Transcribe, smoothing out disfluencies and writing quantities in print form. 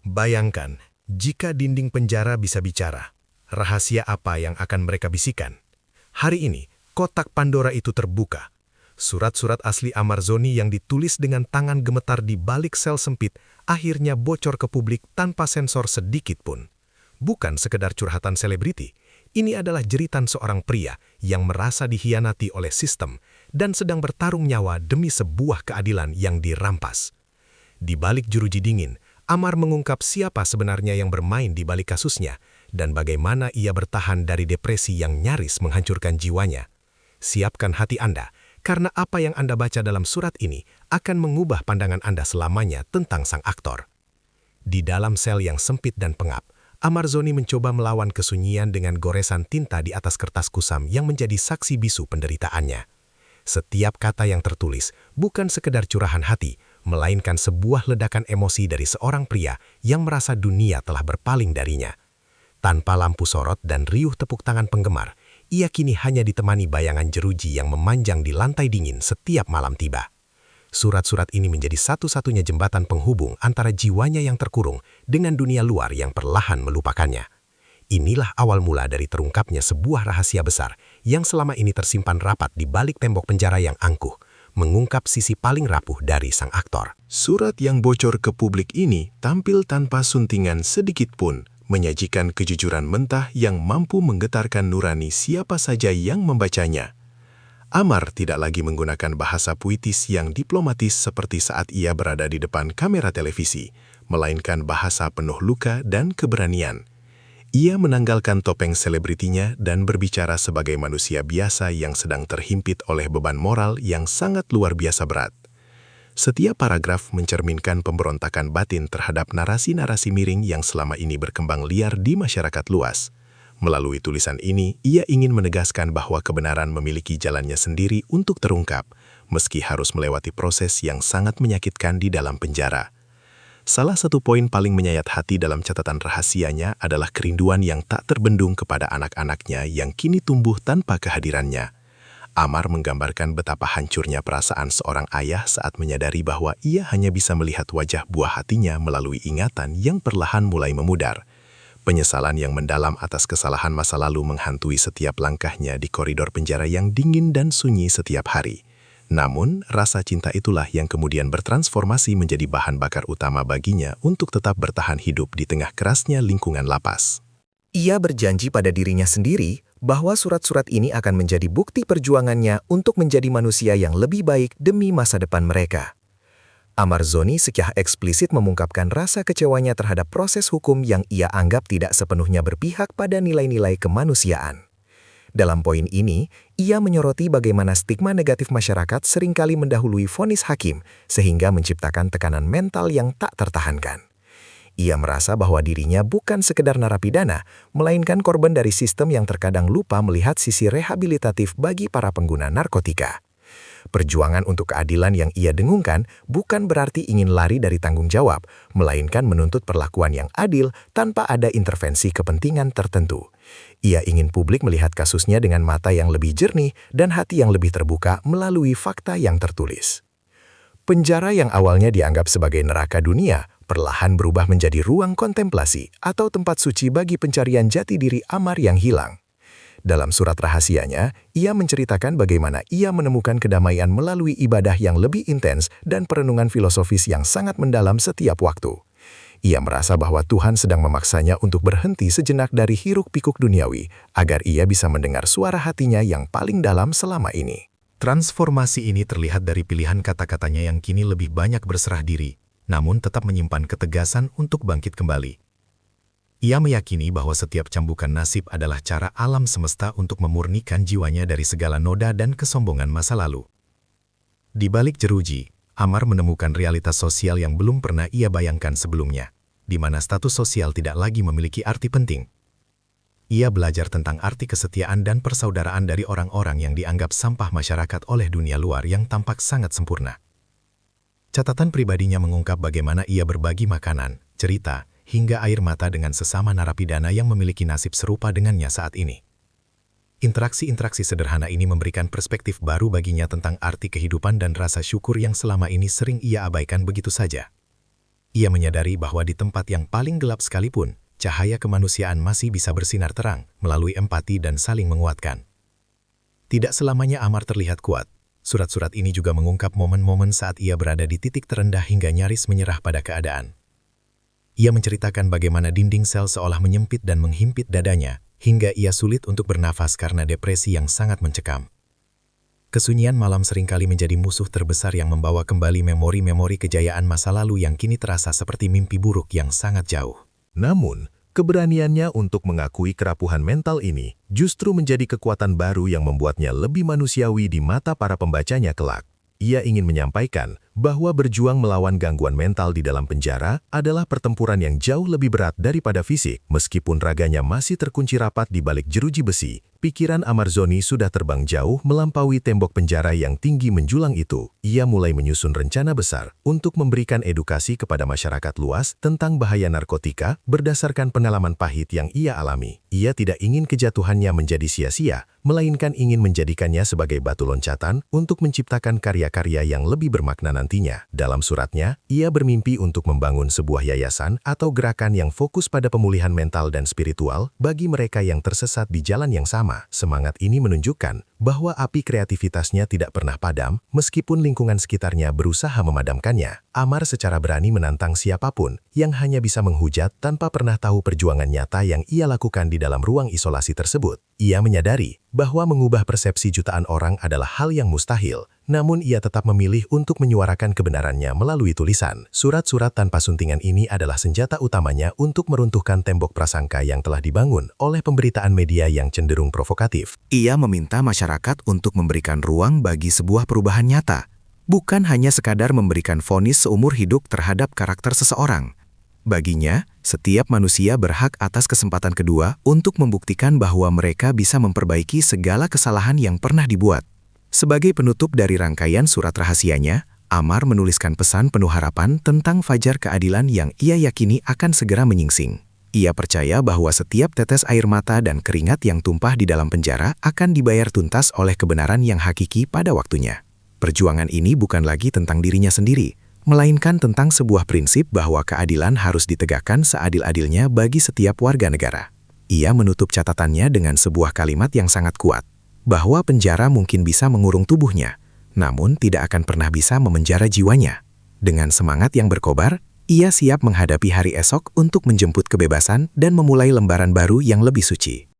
Bayangkan, jika dinding penjara bisa bicara, rahasia apa yang akan mereka bisikan? Hari ini, kotak Pandora itu terbuka. Surat-surat asli Amarzoni yang ditulis dengan tangan gemetar di balik sel sempit akhirnya bocor ke publik tanpa sensor sedikit pun. Bukan sekedar curhatan selebriti, ini adalah jeritan seorang pria yang merasa dikhianati oleh sistem dan sedang bertarung nyawa demi sebuah keadilan yang dirampas. Di balik jeruji dingin, Amar mengungkap siapa sebenarnya yang bermain di balik kasusnya dan bagaimana ia bertahan dari depresi yang nyaris menghancurkan jiwanya. Siapkan hati Anda, karena apa yang Anda baca dalam surat ini akan mengubah pandangan Anda selamanya tentang sang aktor. Di dalam sel yang sempit dan pengap, Amarzoni mencoba melawan kesunyian dengan goresan tinta di atas kertas kusam yang menjadi saksi bisu penderitaannya. Setiap kata yang tertulis bukan sekedar curahan hati, melainkan sebuah ledakan emosi dari seorang pria yang merasa dunia telah berpaling darinya. Tanpa lampu sorot dan riuh tepuk tangan penggemar, ia kini hanya ditemani bayangan jeruji yang memanjang di lantai dingin setiap malam tiba. Surat-surat ini menjadi satu-satunya jembatan penghubung antara jiwanya yang terkurung dengan dunia luar yang perlahan melupakannya. Inilah awal mula dari terungkapnya sebuah rahasia besar yang selama ini tersimpan rapat di balik tembok penjara yang angkuh, mengungkap sisi paling rapuh dari sang aktor. Surat yang bocor ke publik ini tampil tanpa suntingan sedikit pun, menyajikan kejujuran mentah yang mampu menggetarkan nurani siapa saja yang membacanya. Amar tidak lagi menggunakan bahasa puitis yang diplomatis seperti saat ia berada di depan kamera televisi, melainkan bahasa penuh luka dan keberanian. Ia menanggalkan topeng selebritinya dan berbicara sebagai manusia biasa yang sedang terhimpit oleh beban moral yang sangat luar biasa berat. Setiap paragraf mencerminkan pemberontakan batin terhadap narasi-narasi miring yang selama ini berkembang liar di masyarakat luas. Melalui tulisan ini, ia ingin menegaskan bahwa kebenaran memiliki jalannya sendiri untuk terungkap, meski harus melewati proses yang sangat menyakitkan di dalam penjara. Salah satu poin paling menyayat hati dalam catatan rahasianya adalah kerinduan yang tak terbendung kepada anak-anaknya yang kini tumbuh tanpa kehadirannya. Amar menggambarkan betapa hancurnya perasaan seorang ayah saat menyadari bahwa ia hanya bisa melihat wajah buah hatinya melalui ingatan yang perlahan mulai memudar. Penyesalan yang mendalam atas kesalahan masa lalu menghantui setiap langkahnya di koridor penjara yang dingin dan sunyi setiap hari. Namun, rasa cinta itulah yang kemudian bertransformasi menjadi bahan bakar utama baginya untuk tetap bertahan hidup di tengah kerasnya lingkungan lapas. Ia berjanji pada dirinya sendiri bahwa surat-surat ini akan menjadi bukti perjuangannya untuk menjadi manusia yang lebih baik demi masa depan mereka. Amarzoni secara eksplisit mengungkapkan rasa kecewanya terhadap proses hukum yang ia anggap tidak sepenuhnya berpihak pada nilai-nilai kemanusiaan. Dalam poin ini, ia menyoroti bagaimana stigma negatif masyarakat seringkali mendahului vonis hakim sehingga menciptakan tekanan mental yang tak tertahankan. Ia merasa bahwa dirinya bukan sekedar narapidana, melainkan korban dari sistem yang terkadang lupa melihat sisi rehabilitatif bagi para pengguna narkotika. Perjuangan untuk keadilan yang ia dengungkan bukan berarti ingin lari dari tanggung jawab, melainkan menuntut perlakuan yang adil tanpa ada intervensi kepentingan tertentu. Ia ingin publik melihat kasusnya dengan mata yang lebih jernih dan hati yang lebih terbuka melalui fakta yang tertulis. Penjara yang awalnya dianggap sebagai neraka dunia, perlahan berubah menjadi ruang kontemplasi atau tempat suci bagi pencarian jati diri Amar yang hilang. Dalam surat rahasianya, ia menceritakan bagaimana ia menemukan kedamaian melalui ibadah yang lebih intens dan perenungan filosofis yang sangat mendalam setiap waktu. Ia merasa bahwa Tuhan sedang memaksanya untuk berhenti sejenak dari hiruk-pikuk duniawi, agar ia bisa mendengar suara hatinya yang paling dalam selama ini. Transformasi ini terlihat dari pilihan kata-katanya yang kini lebih banyak berserah diri, namun tetap menyimpan ketegasan untuk bangkit kembali. Ia meyakini bahwa setiap cambukan nasib adalah cara alam semesta untuk memurnikan jiwanya dari segala noda dan kesombongan masa lalu. Di balik jeruji, Amar menemukan realitas sosial yang belum pernah ia bayangkan sebelumnya, di mana status sosial tidak lagi memiliki arti penting. Ia belajar tentang arti kesetiaan dan persaudaraan dari orang-orang yang dianggap sampah masyarakat oleh dunia luar yang tampak sangat sempurna. Catatan pribadinya mengungkap bagaimana ia berbagi makanan, cerita, hingga air mata dengan sesama narapidana yang memiliki nasib serupa dengannya saat ini. Interaksi-interaksi sederhana ini memberikan perspektif baru baginya tentang arti kehidupan dan rasa syukur yang selama ini sering ia abaikan begitu saja. Ia menyadari bahwa di tempat yang paling gelap sekalipun, cahaya kemanusiaan masih bisa bersinar terang melalui empati dan saling menguatkan. Tidak selamanya Amar terlihat kuat. Surat-surat ini juga mengungkap momen-momen saat ia berada di titik terendah hingga nyaris menyerah pada keadaan. Ia menceritakan bagaimana dinding sel seolah menyempit dan menghimpit dadanya, hingga ia sulit untuk bernafas karena depresi yang sangat mencekam. Kesunyian malam seringkali menjadi musuh terbesar yang membawa kembali memori-memori kejayaan masa lalu yang kini terasa seperti mimpi buruk yang sangat jauh. Namun, keberaniannya untuk mengakui kerapuhan mental ini justru menjadi kekuatan baru yang membuatnya lebih manusiawi di mata para pembacanya kelak. Ia ingin menyampaikan bahwa berjuang melawan gangguan mental di dalam penjara adalah pertempuran yang jauh lebih berat daripada fisik. Meskipun raganya masih terkunci rapat di balik jeruji besi, pikiran Amarzoni sudah terbang jauh melampaui tembok penjara yang tinggi menjulang itu. Ia mulai menyusun rencana besar untuk memberikan edukasi kepada masyarakat luas tentang bahaya narkotika berdasarkan pengalaman pahit yang ia alami. Ia tidak ingin kejatuhannya menjadi sia-sia, melainkan ingin menjadikannya sebagai batu loncatan untuk menciptakan karya-karya yang lebih bermakna nantinya. Dalam suratnya, ia bermimpi untuk membangun sebuah yayasan atau gerakan yang fokus pada pemulihan mental dan spiritual bagi mereka yang tersesat di jalan yang sama. Semangat ini menunjukkan bahwa api kreativitasnya tidak pernah padam meskipun lingkungan sekitarnya berusaha memadamkannya. Amar secara berani menantang siapapun yang hanya bisa menghujat tanpa pernah tahu perjuangan nyata yang ia lakukan di dalam ruang isolasi tersebut. Ia menyadari bahwa mengubah persepsi jutaan orang adalah hal yang mustahil, namun ia tetap memilih untuk menyuarakan kebenarannya melalui tulisan. Surat-surat tanpa suntingan ini adalah senjata utamanya untuk meruntuhkan tembok prasangka yang telah dibangun oleh pemberitaan media yang cenderung provokatif. Ia meminta masyarakat untuk memberikan ruang bagi sebuah perubahan nyata, bukan hanya sekadar memberikan vonis seumur hidup terhadap karakter seseorang. Baginya, setiap manusia berhak atas kesempatan kedua untuk membuktikan bahwa mereka bisa memperbaiki segala kesalahan yang pernah dibuat. Sebagai penutup dari rangkaian surat rahasianya, Amar menuliskan pesan penuh harapan tentang fajar keadilan yang ia yakini akan segera menyingsing. Ia percaya bahwa setiap tetes air mata dan keringat yang tumpah di dalam penjara akan dibayar tuntas oleh kebenaran yang hakiki pada waktunya. Perjuangan ini bukan lagi tentang dirinya sendiri, melainkan tentang sebuah prinsip bahwa keadilan harus ditegakkan seadil-adilnya bagi setiap warga negara. Ia menutup catatannya dengan sebuah kalimat yang sangat kuat, bahwa penjara mungkin bisa mengurung tubuhnya, namun tidak akan pernah bisa memenjara jiwanya. Dengan semangat yang berkobar, ia siap menghadapi hari esok untuk menjemput kebebasan dan memulai lembaran baru yang lebih suci.